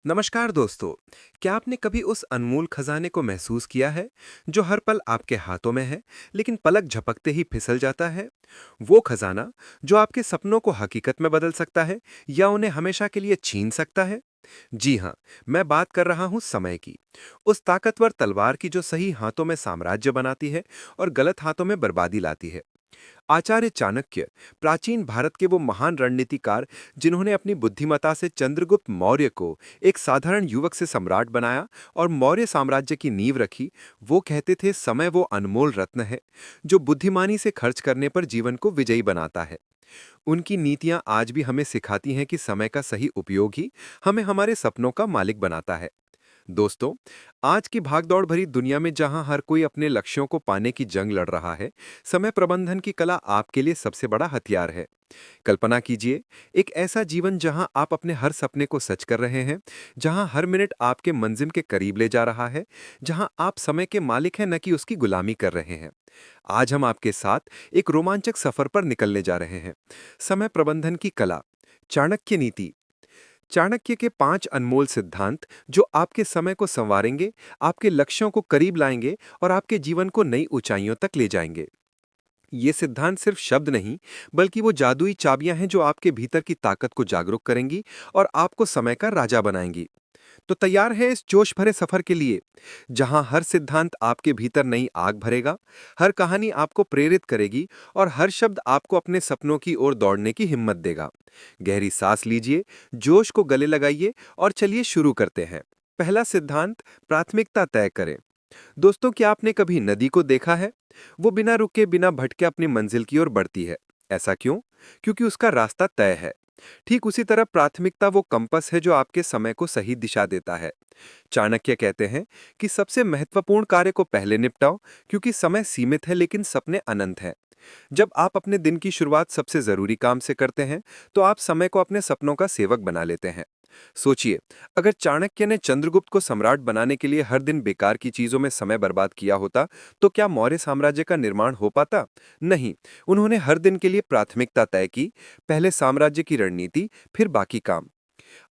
नमस्कार दोस्तों। क्या आपने कभी उस अनमोल खजाने को महसूस किया है जो हर पल आपके हाथों में है, लेकिन पलक झपकते ही फिसल जाता है? वो खजाना जो आपके सपनों को हकीकत में बदल सकता है या उन्हें हमेशा के लिए छीन सकता है। जी हाँ, मैं बात कर रहा हूँ समय की। उस ताकतवर तलवार की जो सही हाथों में साम्राज्य बनाती है और गलत हाथों में बर्बादी लाती है। आचार्य चाणक्य प्राचीन भारत के वो महान रणनीतिकार जिन्होंने अपनी बुद्धिमत्ता से चंद्रगुप्त मौर्य को एक साधारण युवक से सम्राट बनाया और मौर्य साम्राज्य की नींव रखी। वो कहते थे समय वो अनमोल रत्न है जो बुद्धिमानी से खर्च करने पर जीवन को विजयी बनाता है। उनकी नीतियां आज भी हमें सिखाती हैं कि समय का सही उपयोग ही हमें हमारे सपनों का मालिक बनाता है। दोस्तों, आज की भागदौड़ भरी दुनिया में जहां हर कोई अपने लक्ष्यों को पाने की जंग लड़ रहा है, समय प्रबंधन की कला आपके लिए सबसे बड़ा हथियार है। कल्पना कीजिए, एक ऐसा जीवन जहां आप अपने हर सपने को सच कर रहे हैं, जहां हर मिनट आपके मंजिल के करीब ले जा रहा है, जहां आप समय के मालिक हैं न कि उसकी गुलामी कर रहे हैं। आज हम आपके साथ एक रोमांचक सफर पर निकलने जा रहे हैं। समय प्रबंधन की कला, चाणक्य नीति। चाणक्य के 5 अनमोल सिद्धांत जो आपके समय को संवारेंगे, आपके लक्ष्यों को करीब लाएंगे और आपके जीवन को नई ऊंचाइयों तक ले जाएंगे। ये सिद्धांत सिर्फ शब्द नहीं, बल्कि वो जादुई चाबियां हैं जो आपके भीतर की ताकत को जागरूक करेंगी और आपको समय का राजा बनाएंगी। तो तैयार है इस जोश भरे सफर के लिए, जहां हर सिद्धांत आपके भीतर नई आग भरेगा, हर कहानी आपको प्रेरित करेगी और हर शब्द आपको अपने सपनों की ओर दौड़ने की हिम्मत देगा। गहरी सांस लीजिए, जोश को गले लगाइए और चलिए शुरू करते हैं। पहला सिद्धांत, प्राथमिकता तय करें। दोस्तों, क्या आपने कभी नदी को देखा है? वो बिना रुके बिना भटके अपनी मंजिल की ओर बढ़ती है। ऐसा क्यों? क्योंकि उसका रास्ता तय है। ठीक उसी तरह प्राथमिकता वो कंपस है जो आपके समय को सही दिशा देता है। चाणक्य कहते हैं कि सबसे महत्वपूर्ण कार्य को पहले निपटाओ, क्योंकि समय सीमित है लेकिन सपने अनंत हैं। जब आप अपने दिन की शुरुआत सबसे जरूरी काम से करते हैं, तो आप समय को अपने सपनों का सेवक बना लेते हैं। सोचिए, अगर चाणक्य ने चंद्रगुप्त को सम्राट बनाने के लिए हर दिन बेकार की चीजों में समय बर्बाद किया होता, तो क्या मौर्य साम्राज्य का निर्माण हो पाता? नहीं। उन्होंने हर दिन के लिए प्राथमिकता तय की, पहले साम्राज्य की रणनीति, फिर बाकी काम।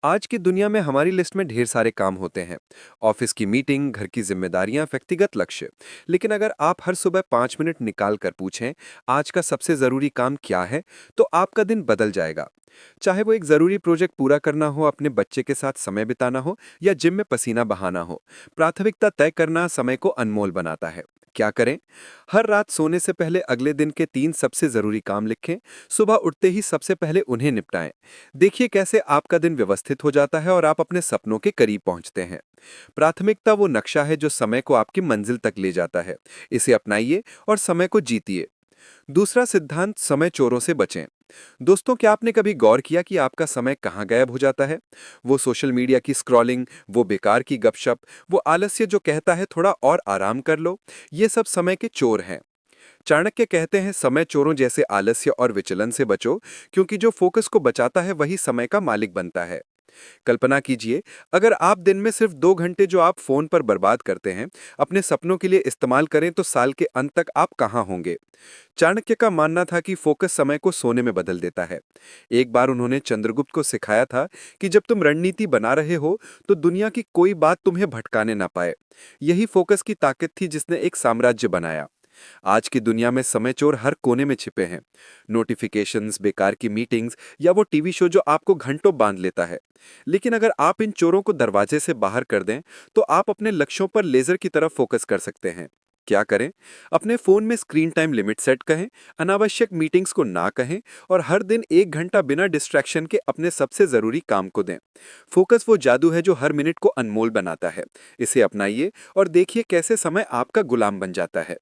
आज की दुनिया में हमारी लिस्ट में ढेर सारे काम होते हैं, ऑफिस की मीटिंग, घर की जिम्मेदारियां, व्यक्तिगत लक्ष्य। लेकिन अगर आप हर सुबह 5 मिनट निकाल कर पूछें, आज का सबसे जरूरी काम क्या है, तो आपका दिन बदल जाएगा। चाहे वो एक जरूरी प्रोजेक्ट पूरा करना हो, अपने बच्चे के साथ समय बिताना हो या जिम में पसीना बहाना हो, प्राथमिकता तय करना समय को अनमोल बनाता है। क्या करें? हर रात सोने से पहले अगले दिन के 3 सबसे जरूरी काम लिखें। सुबह उठते ही सबसे पहले उन्हें निपटाएं। देखिए कैसे आपका दिन व्यवस्थित हो जाता है और आप अपने सपनों के करीब पहुंचते हैं। प्राथमिकता वो नक्शा है जो समय को आपकी मंजिल तक ले जाता है। इसे अपनाइए और समय को जीतिए। दूसरा सिद्धांत, समय चोरों से बचें। दोस्तों, क्या आपने कभी गौर किया कि आपका समय कहाँ गायब हो जाता है? वो सोशल मीडिया की स्क्रॉलिंग, वो बेकार की गपशप, वो आलस्य जो कहता है थोड़ा और आराम कर लो, ये सब समय के चोर हैं। चाणक्य कहते हैं समय चोरों जैसे आलस्य और विचलन से बचो, क्योंकि जो फोकस को बचाता है वही समय का मालिक बनता है। कल्पना कीजिए, अगर आप दिन में सिर्फ 2 घंटे जो आप फोन पर बर्बाद करते हैं, अपने सपनों के लिए इस्तेमाल करें, तो साल के अंत तक आप कहां होंगे? चाणक्य का मानना था कि फोकस समय को सोने में बदल देता है। एक बार उन्होंने चंद्रगुप्त को सिखाया था कि जब तुम रणनीति बना रहे हो, तो दुनिया की कोई बात तुम्हें भटकाने ना पाए। यही फोकस की ताकत थी जिसने एक साम्राज्य बनाया। आज की दुनिया में समय चोर हर कोने में छिपे हैं। नोटिफिकेशंस, बेकार की मीटिंग्स या वो टीवी शो जो आपको घंटों बांध लेता है। लेकिन अगर आप इन चोरों को दरवाजे से बाहर कर दें, तो आप अपने लक्ष्यों पर लेजर की तरफ फोकस कर सकते हैं। क्या करें? अपने फोन में स्क्रीन टाइम लिमिट सेट करें, अनावश्यक मीटिंग्स को ना कहें और हर दिन 1 घंटा बिना डिस्ट्रैक्शन के अपने सबसे जरूरी काम को दें। फोकस वो जादू है जो हर मिनट को अनमोल बनाता है। इसे अपनाइए और देखिए कैसे समय आपका गुलाम बन जाता है।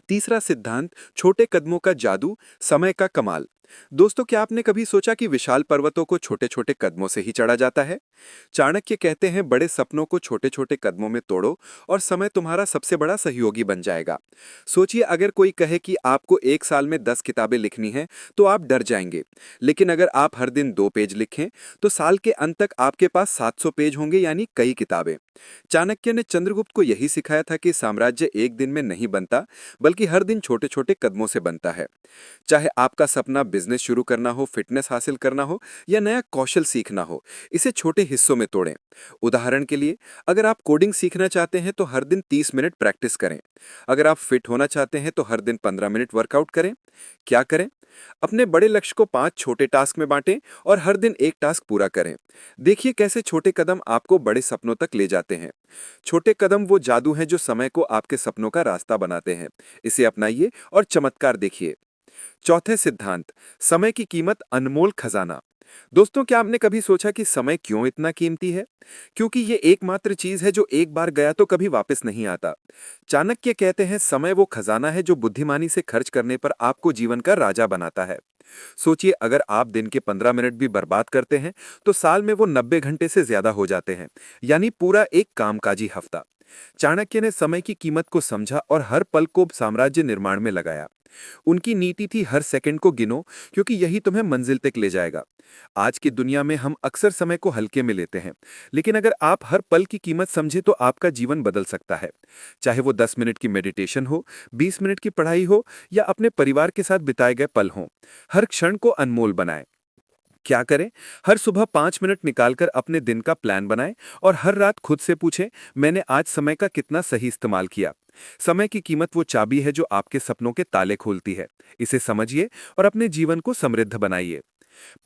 तीसरा सिद्धांत, छोटे कदमों का जादू, समय का कमाल। दोस्तों, क्या आपने कभी सोचा कि विशाल पर्वतों को छोटे छोटे कदमों से ही चढ़ा जाता है? चाणक्य कहते हैं बड़े सपनों को छोटे छोटे कदमों में तोड़ो और समय तुम्हारा सबसे बड़ा सहयोगी बन जाएगा। सोचिए, अगर कोई कहे कि आपको 1 साल में 10 किताबें लिखनी है, तो आप डर जाएंगे। लेकिन अगर आप हर दिन 2 पेज लिखें, तो साल के अंत तक आपके पास 700 पेज होंगे, यानी कई किताबें। चाणक्य ने चंद्रगुप्त को यही सिखाया था कि साम्राज्य एक दिन में नहीं बनता, बल्कि हर दिन छोटे छोटे कदमों से बनता है। चाहे आपका सपना बिजनेस शुरू करना हो, फिटनेस हासिल करना हो या नया कौशल सीखना हो, इसे छोटे हिस्सों में तोड़ें। उदाहरण के लिए, अगर आप कोडिंग सीखना चाहते हैं तो हर दिन 30 मिनट प्रैक्टिस करें। अगर आप फिट होना चाहते हैं तो हर दिन 15 मिनट वर्कआउट करें। क्या करें? अपने बड़े लक्ष्य को 5 छोटे टास्क में बांटें और हर दिन एक टास्क पूरा करें। देखिए कैसे छोटे कदम आपको बड़े सपनों तक ले जाते हैं। छोटे कदम वो जादू हैं जो समय को आपके सपनों का रास्ता बनाते हैं। इसे अपनाइए और चमत्कार देखिए। चौथे सिद्धांत, समय की कीमत अनमोल खजाना। दोस्तों, क्या आपने कभी सोचा कि समय क्यों इतना कीमती है? क्योंकि ये एकमात्र चीज है जो एक बार गया तो कभी वापस नहीं आता। चाणक्य कहते हैं, समय वो खजाना है जो बुद्धिमानी से खर्च करने पर आपको जीवन का राजा बनाता है। सोचिए, अगर आप दिन के 15 मिनट भी बर्बाद करते हैं तो साल में वो 90 घंटे से ज्यादा हो जाते हैं, यानी पूरा एक कामकाजी हफ्ता। चाणक्य ने समय की कीमत को समझा और हर पल को साम्राज्य निर्माण में लगाया। उनकी नीति थी, हर सेकंड को गिनो, क्योंकि यही तुम्हें मंजिल तक ले जाएगा। आज की दुनिया में हम अक्सर समय को हल्के में लेते हैं, लेकिन अगर आप हर पल की कीमत समझे तो आपका जीवन बदल सकता है। चाहे वो 10 मिनट की मेडिटेशन हो, 20 मिनट की पढ़ाई हो या अपने परिवार के साथ बिताए गए पल हों, हर क्षण को अनमोल बनाएं। क्या करें? हर सुबह 5 मिनट निकालकर अपने दिन का प्लान बनाएं और हर रात खुद से पूछें, मैंने आज समय का कितना सही इस्तेमाल किया। समय की कीमत वो चाबी है जो आपके सपनों के ताले खोलती है। इसे समझिए और अपने जीवन को समृद्ध बनाइए।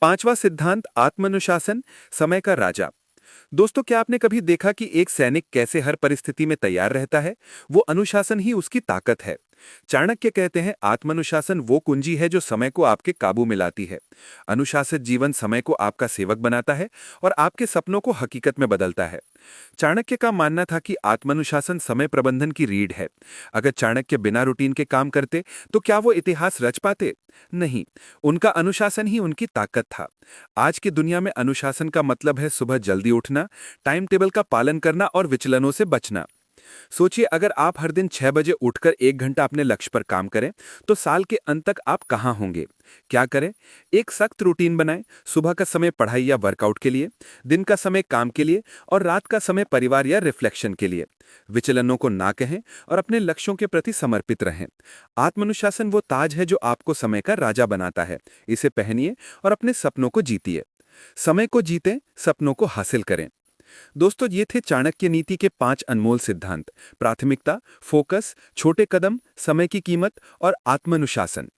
पांचवा सिद्धांत, आत्मानुशासन, समय का राजा। दोस्तों, क्या आपने कभी देखा कि एक सैनिक कैसे हर परिस्थिति में तैयार रहता है? वो अनुशासन ही उसकी ताकत है। चाणक्य कहते हैं, आत्मानुशासन वो कुंजी है जो समय को आपके काबू में लाती है। अनुशासित जीवन समय को आपका सेवक बनाता है और आपके सपनों को हकीकत में बदलता है। चाणक्य का मानना था कि आत्मानुशासन समय प्रबंधन की रीढ़ है। अगर चाणक्य बिना रूटीन के काम करते तो क्या वो इतिहास रच पाते? नहीं, उनका अनुशासन ही उनकी ताकत था। आज की दुनिया में अनुशासन का मतलब है सुबह जल्दी उठना, टाइम टेबल का पालन करना और विचलनों से बचना। सोचिए, अगर आप हर दिन 6 बजे उठकर 1 घंटा अपने लक्ष्य पर काम करें तो साल के अंत तक आप कहां होंगे? क्या करें? एक सख्त रूटीन बनाएं। सुबह का समय पढ़ाई या वर्कआउट के लिए, दिन का समय काम के लिए और रात का समय परिवार या रिफ्लेक्शन के लिए। विचलनों को ना कहें और अपने लक्ष्यों के प्रति समर्पित रहें। आत्मानुशासन वो ताज है जो आपको समय का राजा बनाता है। इसे पहनिए और अपने सपनों को जीतिए। समय को जीतें, सपनों को हासिल करें। दोस्तों, ये थे चाणक्य नीति के 5 अनमोल सिद्धांत। प्राथमिकता, फोकस, छोटे कदम, समय की कीमत और आत्मानुशासन।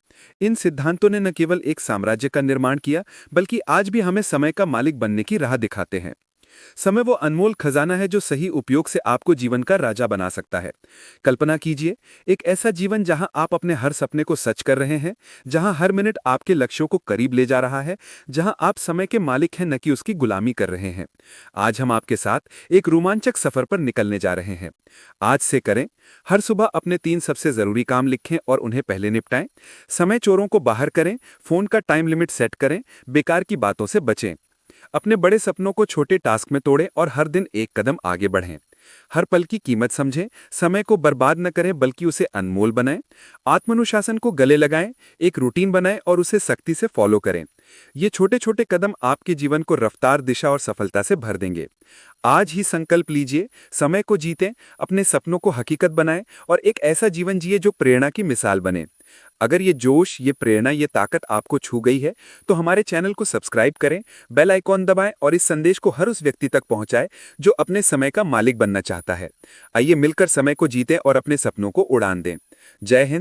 इन सिद्धांतों ने न केवल एक साम्राज्य का निर्माण किया, बल्कि आज भी हमें समय का मालिक बनने की राह दिखाते हैं। समय वो अनमोल खजाना है जो सही उपयोग से आपको जीवन का राजा बना सकता है। कल्पना कीजिए, एक ऐसा जीवन जहां आप अपने हर सपने को सच कर रहे हैं, जहां हर मिनट आपके लक्ष्यों को करीब ले जा रहा है, जहां आप समय के मालिक हैं न कि उसकी गुलामी कर रहे हैं। आज हम आपके साथ एक रोमांचक सफर पर निकलने जा रहे हैं। आज से करें, हर सुबह अपने 3 सबसे जरूरी काम लिखें और उन्हें पहले निपटाएं। समय चोरों को बाहर करें, फोन का टाइम लिमिट सेट करें, बेकार की बातों से बचें। अपने बड़े सपनों को छोटे टास्क में तोड़ें और हर दिन एक कदम आगे बढ़ें। हर पल की कीमत समझें, समय को बर्बाद न करें बल्कि उसे अनमोल बनाएं। आत्मानुशासन को गले लगाएं, एक रूटीन बनाएं और उसे सख्ती से फॉलो करें। ये छोटे छोटे कदम आपके जीवन को रफ्तार, दिशा और सफलता से भर देंगे। आज ही संकल्प लीजिए, समय को जीतें, अपने सपनों को हकीकत बनाएं और एक ऐसा जीवन जिए जो प्रेरणा की मिसाल बने। अगर ये जोश, ये प्रेरणा, ये ताकत आपको छू गई है तो हमारे चैनल को सब्सक्राइब करें, बेल आइकॉन दबाएं और इस संदेश को हर उस व्यक्ति तक पहुंचाएं जो अपने समय का मालिक बनना चाहता है। आइए मिलकर समय को जीतें और अपने सपनों को उड़ान दें। जय हिंद।